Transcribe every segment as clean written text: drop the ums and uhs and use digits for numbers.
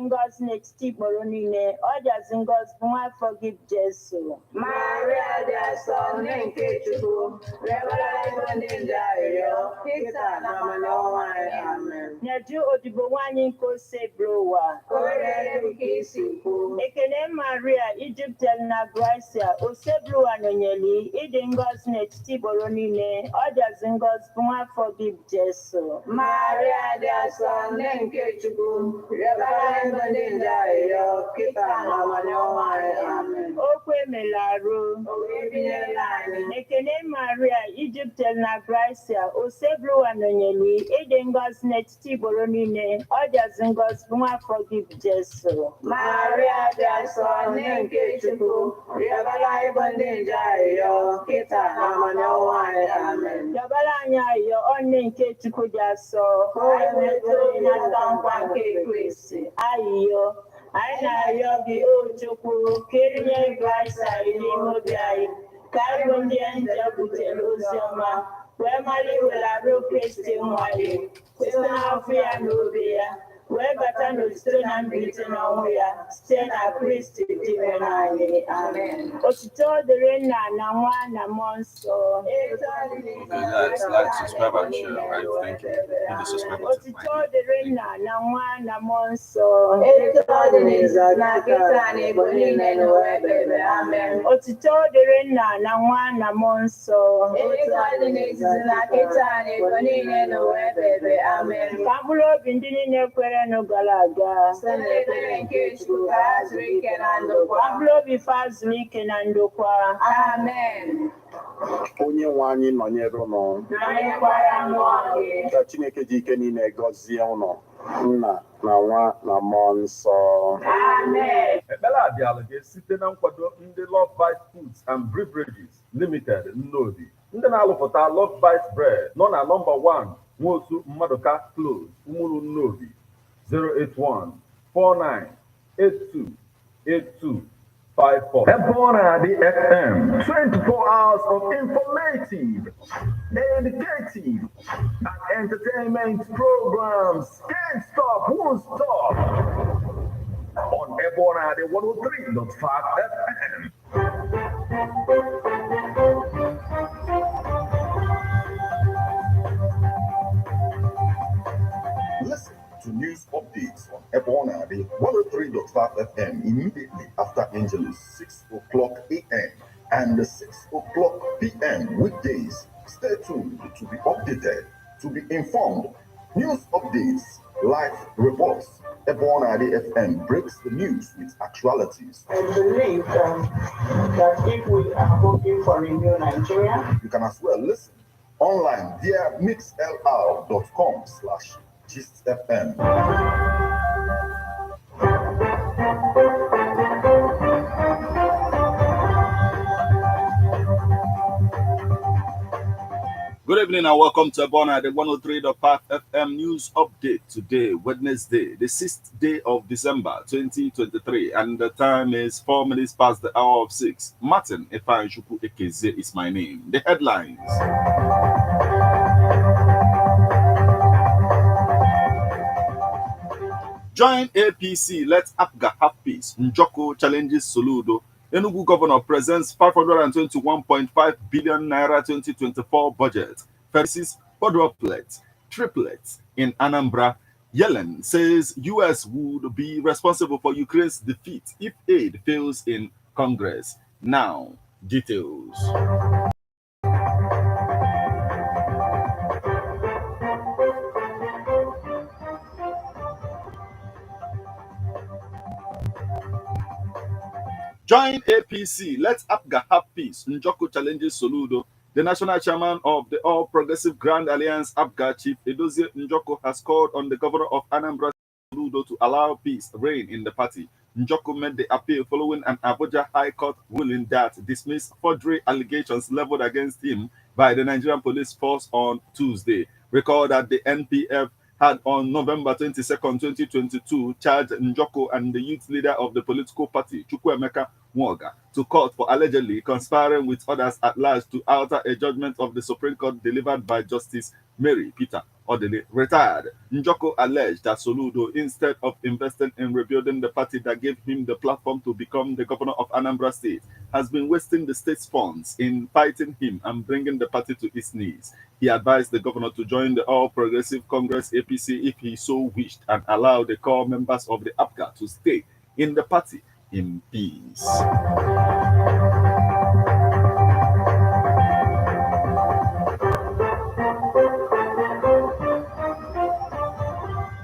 ngozi n'etiti igboro niile, ọ dịazị ngozi bụ nwa afọ gị bụ Jesu. Maria dị asọ nne nke Chukwu, rịọbara ego ndị nje arịrịọ, kịta na ọnwa anyị. Amen. Nyeju odibo nwanyị nke ose bụrụ ụwa. Ka o rere dị ka isi kwu. Ekele Maria, Ijiptel na Gracia, ose bụrụ ụwa nọnyeli, ịdị ngozi n'etiti igboro niile, ọ dịazị ngozi bụ nwa afọ gị bụ Jesu. Maria dị asọ nne nke Chukwu, rịọbara ego ndị nje arịrịọ, kịta na ọnwa anyị. Amen. Okwu emela arụ. O wee binyere anyị. Ekele Maria, Ijiptel na Gracia, ose bụrụ ụwa nọnyeli, ịdị ngozi n'etiti igboro niile, ọ dịazị ngozi bụ nwa afọ gị bụ Jesu. Maria dị asọ nne nke Chukwu, rịọbara ego ndị nje arịrịọ, kịta na ọnwa anyị. Amen. Rịọbara anyị arịrịọ, ọ nne nke Chukwu dị asọ. Ka o wee nata nkwa nke Kristi. Arịrịọ, anyị na-arịọ gị o Chukwu, ka erinye Kraịst anyị n'ime obi anyị, ka anyị bụ ndị nje butere ozi ọma, wee mara iwelarụ Kristi nwa gị, site n'afọ ya na obi ya, wee bata n'otito na mbilite n'ọnwụ ya, site na Kristi dị nwere anyị. Amen. Otito dịrị Nna na Nwa na Mmụọ Nsọ. Like, subscribe, and share, right? Thank you. Hit the subscribe button. Otito dịrị Nna na Nwa na Mmụọ Nsọ. Etu ọ dị n'izu na kịta na igbo niile n'ụwa ebe. Amen. Otito dịrị Nna na Nwa na Mmụọ Nsọ. Etu ọ dị n'izu na kịta na igbo niile n'ụwa ebe. Amen. Ka mkpụrụ obi ndị niile kwere gara aga, site n'ekpere nke Chukwu ka ha zuru ike na ndokwa. Ka mkpụrụ obi fa zuru ike na ndokwa. Amen. Onye nwe anyị nọnyere ụnụ. Nọnyekwara mmụọ gị. Ka Chineke dị ike niile gọzie ụnụ, Nna na Nwa na Mmụọ Nsọ. Amen. Ekpere a bịara gị site na nkwado ndị Love Bite Foods and Beverages Limited Nnobi, ndị na-alụpụta Love Bite Bread nọ na nọmba 1 Nwosu Mmaduka Close, Umuru Nnobi, 081-4982-8254. Ebonadi FM, 24 hours of informative, educative, and entertainment programs. Can't stop, won't stop. On Ebonadi 103.5 FM. Listen to news updates on Ebonadi 103.5 FM immediately after Angelus 6 o'clock a.m. and 6 o'clock p.m. weekdays. Stay tuned to be updated, to be informed. News updates, live reports. Ebonadi FM breaks the news with actualities. I believe that if we are hoping for a new Nigeria, you can as well listen online via mixlr.com/GistFM. Good evening and welcome to Ebonadi, the 103.5 FM news update today, Wednesday, the 6th day of December 2023, and the time is 4 minutes past the hour of 6. Martin Efanchuku Ekeze is my name. The headlines. Join APC, let APGA have peace. Njoko challenges Soludo. Enugu governor presents 521.5 billion naira 2024 budget. Versus quadruplets, triplets in Anambra. Yellen says US would be responsible for Ukraine's defeat if aid fails in Congress. Now, details. Join APC, let APGA have peace. Njoko challenges Soludo. The national chairman of the All Progressive Grand Alliance, APGA Chief Edozie Njoko, has called on the governor of Anambra Soludo to allow peace reign in the party. Njoko made the appeal following an Abuja High Court ruling that dismissed forgery allegations leveled against him by the Nigerian Police Force on Tuesday. Recall that the NPF had on November 22nd, 2022, charged Njoko and the youth leader of the political party, Chukwuemeka Mwoga, to court for allegedly conspiring with others at large to alter a judgment of the Supreme Court delivered by Justice Mary Peter Odili retired. Njoko alleged that Soludo, instead of investing in rebuilding the party that gave him the platform to become the governor of Anambra State, has been wasting the state's funds in fighting him and bringing the party to its knees. He advised the governor to join the All Progressive Congress APC if he so wished and allow the core members of the APGA to stay in the party in peace.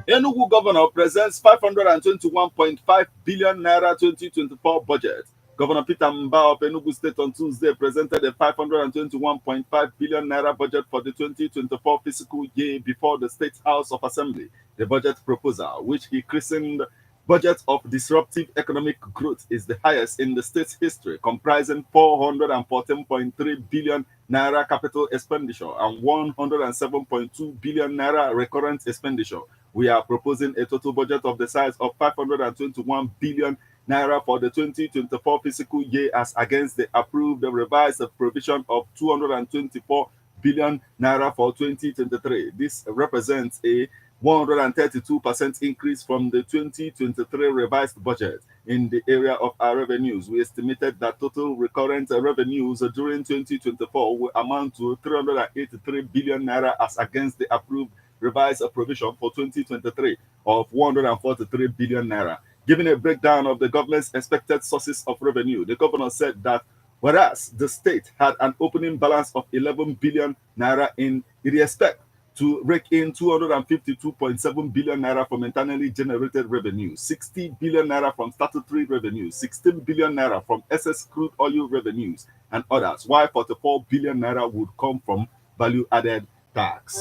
Enugu governor presents 521.5 billion naira 2024 budget. Governor Peter Mba of Enugu State on Tuesday presented a 521.5 billion naira budget for the 2024 fiscal year before the State House of Assembly. The budget proposal, which he christened Budget of Disruptive Economic Growth, is the highest in the state's history, comprising 414.3 billion naira capital expenditure and 107.2 billion naira recurrent expenditure. We are proposing a total budget of the size of 521 billion naira for the 2024 fiscal year as against the approved revised provision of 224 billion naira for 2023. This represents a 132% increase from the 2023 revised budget. In the area of our revenues, we estimated that total recurrent revenues during 2024 will amount to 383 billion naira as against the approved revised provision for 2023 of 143 billion naira. Giving a breakdown of the government's expected sources of revenue, the governor said that whereas the state had an opening balance of 11 billion naira in respect to rake in 252.7 billion naira from internally generated revenue, 60 billion naira from statutory revenues, 16 billion naira from excess crude oil revenues, and others, while 44 billion naira would come from value-added tax.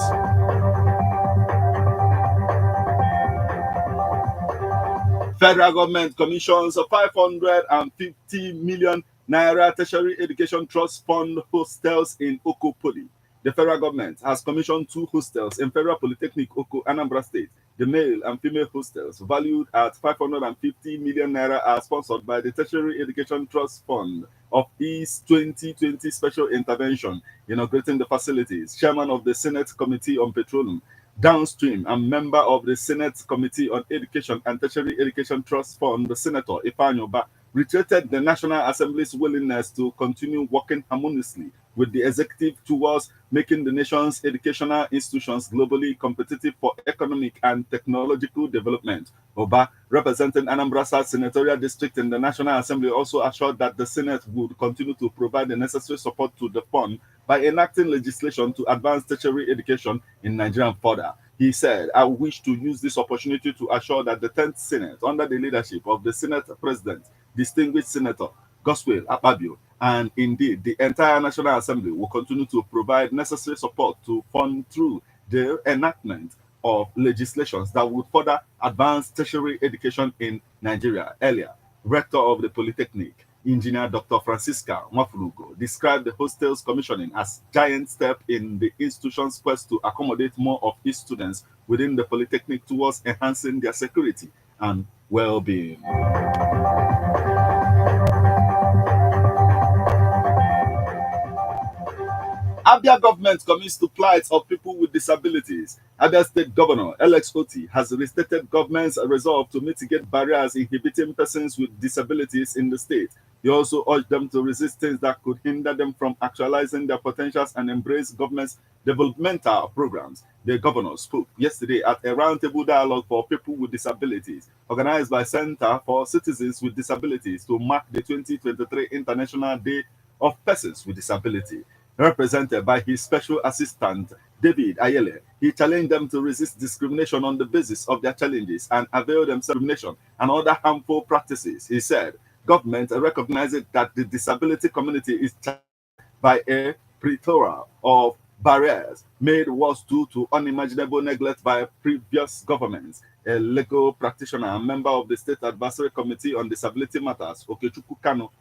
Federal government commissions a 550 million naira tertiary education trust fund hostels in Oko Poly. The federal government has commissioned 2 hostels in Federal Polytechnic Oko, Anambra State. The male and female hostels, valued at 550 million naira, are sponsored by the Tertiary Education Trust Fund of East 2020 Special Intervention. Inaugurating the facilities, chairman of the Senate Committee on Petroleum, Downstream, and member of the Senate Committee on Education and Tertiary Education Trust Fund, the Senator Ifanyoba, reiterated the National Assembly's willingness to continue working harmoniously with the executive towards making the nation's educational institutions globally competitive for economic and technological development. Oba, representing Anambra South Senatorial District in the National Assembly, also assured that the Senate would continue to provide the necessary support to the fund by enacting legislation to advance tertiary education in Nigeria further. He said, I wish to use this opportunity to assure that the 10th Senate, under the leadership of the Senate President, distinguished Senator Godswill Akpabio, and indeed the entire National Assembly, will continue to provide necessary support to fund through the enactment of legislations that would further advance tertiary education in Nigeria. Earlier, Rector of the Polytechnic, Engineer Dr. Francisca Mwafulugo, described the hostel's commissioning as a giant step in the institution's quest to accommodate more of its students within the Polytechnic towards enhancing their security and well-being. Abia government commits to plight of people with disabilities. Abia State Governor Alex Oti has restated government's resolve to mitigate barriers inhibiting persons with disabilities in the state. He also urged them to resist things that could hinder them from actualizing their potentials and embrace government's developmental programs. The governor spoke yesterday at a roundtable dialogue for people with disabilities organized by Center for Citizens with Disabilities to mark the 2023 International Day of Persons with Disability. Represented by his special assistant, David Ayele, he challenged them to resist discrimination on the basis of their challenges and avail themselves of discrimination and other harmful practices. He said, government recognizes that the disability community is challenged by a plethora of barriers made worse due to unimaginable neglect by previous governments. A legal practitioner and member of the State Advisory Committee on Disability Matters, Okechukwu Kano,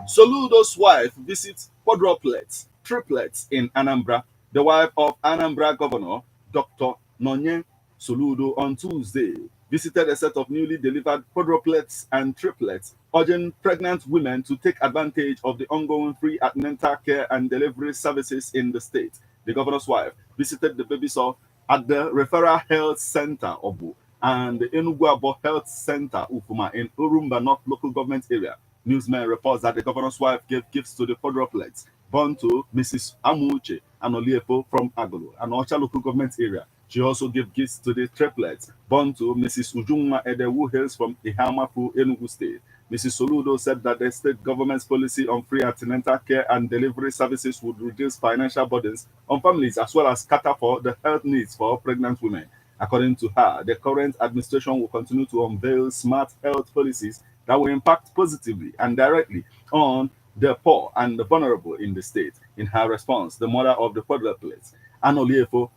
Soludo's wife visits quadruplets, triplets in Anambra. The wife of Anambra Governor Dr. Nonye Soludo on Tuesday visited a set of newly delivered quadruplets and triplets urging pregnant women to take advantage of the ongoing free antenatal care and delivery services in the state. The governor's wife visited the baby saw at the Referral Health Center, Obu, and the Enugu Health Center, Ufuma, in Urumba North local government area. Newsman reports that the governor's wife gave gifts to the quadruplets born to Mrs. Amuche Anoliepo from Agolo, an Ocha local government area. She also gave gifts to the triplets born to Mrs. Ujunwa Edewu hails from Ihamafu, Enugu State. Mrs. Soludo said that the state government's policy on free antenatal care and delivery services would reduce financial burdens on families as well as cater for the health needs for pregnant women. According to her, the current administration will continue to unveil smart health policies that will impact positively and directly on the poor and the vulnerable in the state. In her response, the mother of the quadruplets, Anoliefo,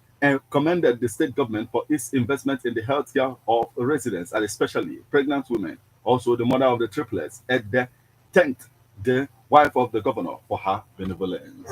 commended the state government for its investment in the healthcare of residents and especially pregnant women. Also, the mother of the triplets, Edde, thanked the wife of the governor for her benevolence.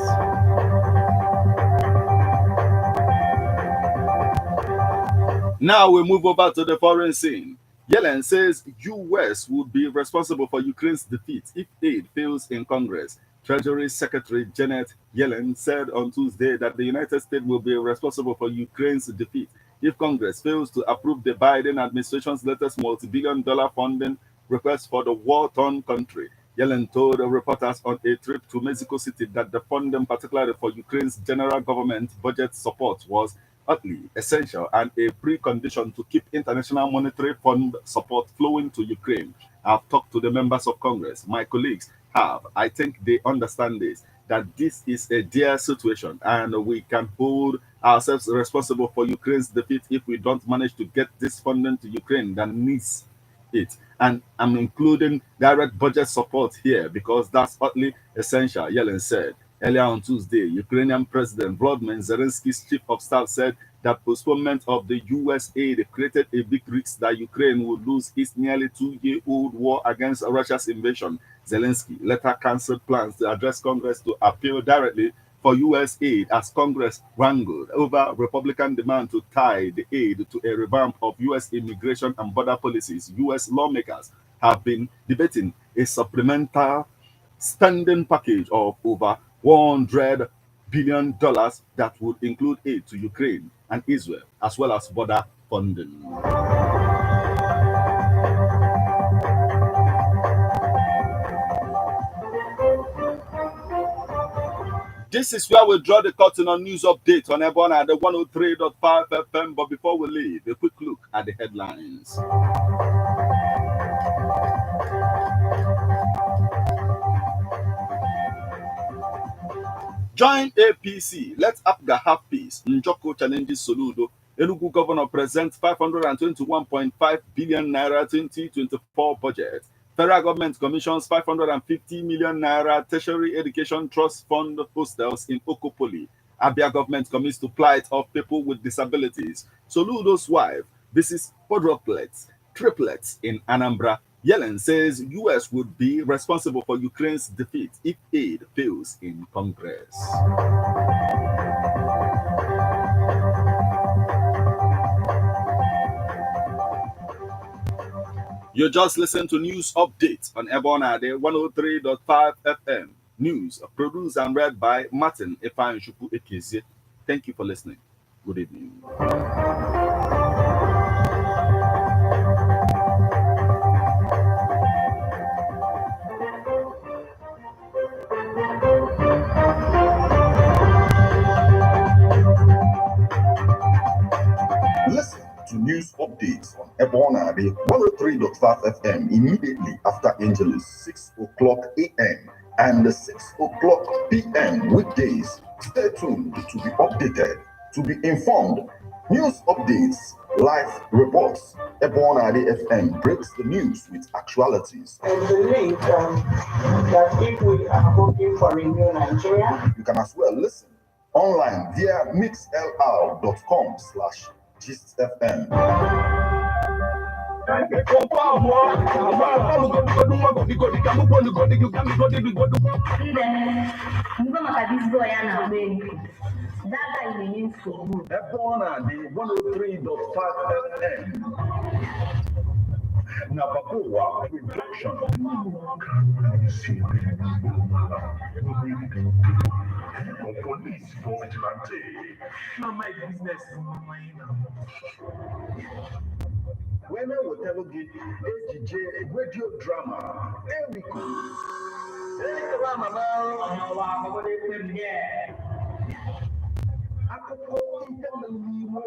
Now we move over to the foreign scene. Yellen says U.S. would be responsible for Ukraine's defeat if aid fails in Congress. Treasury Secretary Janet Yellen said on Tuesday that the United States will be responsible for Ukraine's defeat if Congress fails to approve the Biden administration's latest multi-billion-dollar funding request for the war-torn country. Yellen told reporters on a trip to Mexico City that the funding, particularly for Ukraine's general government budget support, was utterly essential and a precondition to keep International Monetary Fund support flowing to Ukraine. I've talked to the members of Congress. My colleagues have. I think they understand this, that this is a dire situation and we can hold ourselves responsible for Ukraine's defeat if we don't manage to get this funding to Ukraine that needs it. And I'm including direct budget support here because that's utterly essential, Yellen said. Earlier on Tuesday, Ukrainian President Volodymyr Zelensky's chief of staff said that postponement of the U.S. aid created a big risk that Ukraine would lose its nearly 2-year-old war against Russia's invasion. Zelensky later canceled plans to address Congress to appeal directly for U.S. aid as Congress wrangled over Republican demand to tie the aid to a revamp of U.S. immigration and border policies. U.S. lawmakers have been debating a supplemental spending package of over $100 billion that would include aid to Ukraine and Israel, as well as border funding. This is where we draw the curtain on news update on Ebona at the 103.5 FM. But before we leave, a quick look at the headlines. Join APC. Let Apga have peace. Njoko challenges Soludo. Enugu governor presents 521.5 billion naira 2024 budget. Federal government commissions 550 million naira tertiary education trust fund hostels in Okopoli. Abia government commits to plight of people with disabilities. Soludo's wife visits triplets in Anambra. Yellen says U.S. would be responsible for Ukraine's defeat if aid fails in Congress. You just listened to news updates on Ebona 103.5 FM. News produced and read by Martin Efanshuku Ekezie. Thank you for listening. Good evening. Listen to news updates on Ebona 103.5 FM immediately after Angelus 6 o'clock a.m. and 6 o'clock p.m. weekdays. Stay tuned to be updated, to be informed. News updates, live reports. Ebona FM breaks the news with actualities. I believe that if we are hoping for a new Nigeria, You can as well listen online via mixlr.com/GistFM. Ebona 103.5 FM. Nabakoa Production. Police for vigilante. Not my business. When I will tell you AGJ radio drama, Erico. Akụkọ ihe na-eme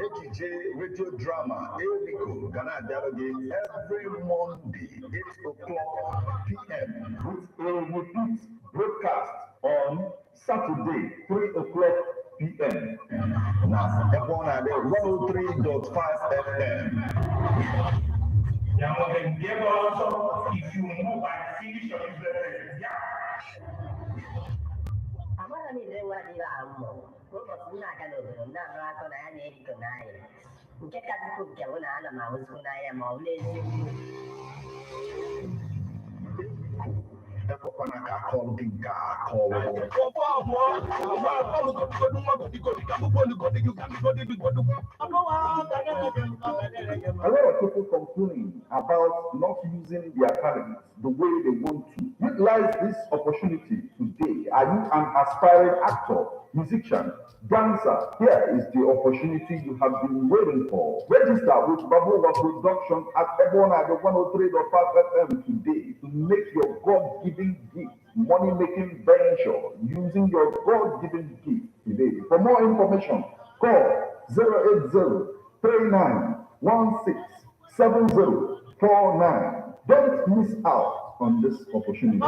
AGJ radio drama Erico gonna dialogue every Monday 8 o'clock p.m. with repeat broadcast on Saturday 3 o'clock p.m. Now, everyone at the 103.5 FM. If you move and finish your business, I'm not going to do what you are. I'm not going to do it. I'm not going to do it. Get that book, I was going to am always. A lot of people complain about not using their talents the way they want to. Utilize this opportunity today. Are you an aspiring actor, musician, dancer? Here is the opportunity you have been waiting for. Register with Babuwa Production at Ebona the 103.5 FM today to make your God-given gift money-making venture using your God-given gift today. For more information, call 080-3916-7049. Don't miss out on this opportunity.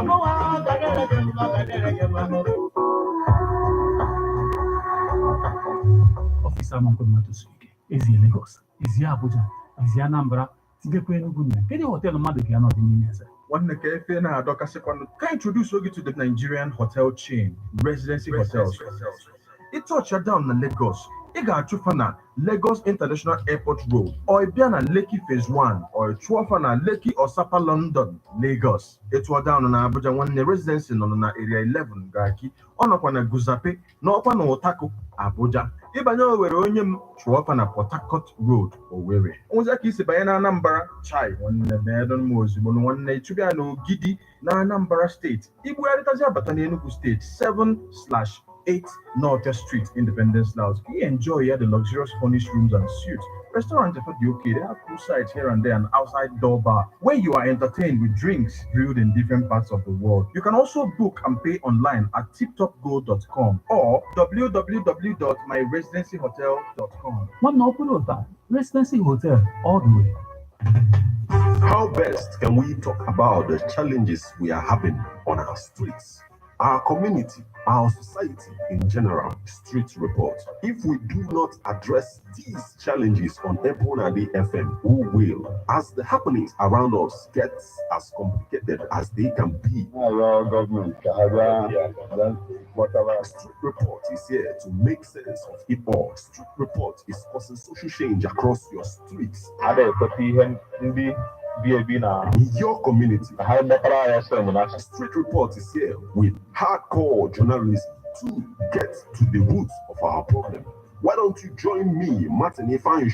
Officer Mankomatosike, is he Lagos? Is he Abuja? Is he Anambra? Can you hotel mother cannot be in One cafe na Doka Second can introduce you to the Nigerian hotel chain, Residency Hotels. It touched down in Lagos. You got to find Lagos International Airport Road, or Ibiana Lekki Phase 1, or Chuafana Lekki or Sapa London, Lagos. It was down on Abuja one residency on area 11 Gaki, on upon a Guzape, no upon Otako, Abuja. Ibano were only Chuafana Port Harcourt Road or Weary. Ozaki Sibayana Nambara, Chai, one Nedon Mosibon, one Natubiano Gidi, Nambara State. Ibuaritaja Batanianuku State 7/8 North Street, Independence Laos. We enjoy here the luxurious furnished rooms and suites. Restaurants are okay. They have pool sites here and there and outside door bar where you are entertained with drinks brewed in different parts of the world. You can also book and pay online at tiptopgo.com or www.myresidencyhotel.com. One open hotel, Residency Hotel, all the way. How best can we talk about the challenges we are having on our streets, our community, our society in general? Street report. If we do not address these challenges on Ebonadi FM, who will? As the happenings around us get as complicated as they can be. Street report is here to make sense of it all. Street report is causing social change across your streets. In your community, Street Report is here with hardcore journalism to get to the roots of our problem. Why don't you join me, Martin Ifanyu,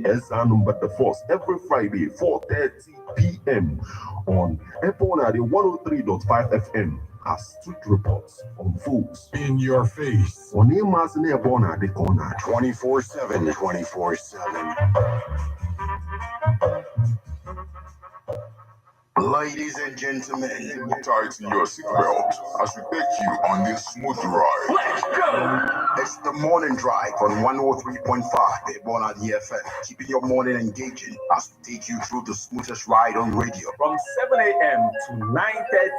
as number the force every Friday, 4:30 p.m. on Epona the 103.5 FM as Street Reports unfolds in your face. On Emas and Epona the corner 24/7, 24/7. Ladies and gentlemen, tighten your seatbelt as we take you on this smooth ride. Let's go! It's the morning drive on 103.5 Ebona DFM, keeping your morning engaging as we take you through the smoothest ride on radio. From 7 a.m. to 9:30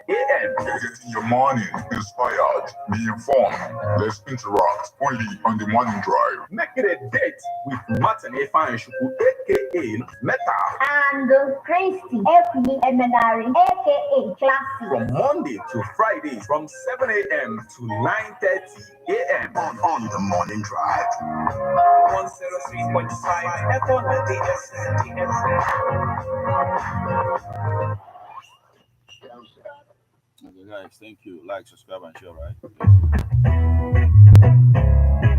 a.m. Getting your morning inspired, be informed. Let's interact only on the morning drive. Make it a date with Martin Ifanyu, aka Meta. And Christy, aka Emenari, aka Classy. From Monday to Friday, from 7 a.m. to 9:30 a.m. on the morning drive. 103.5 Ebona DFM. Okay, guys, thank you. Like, subscribe, and share, right?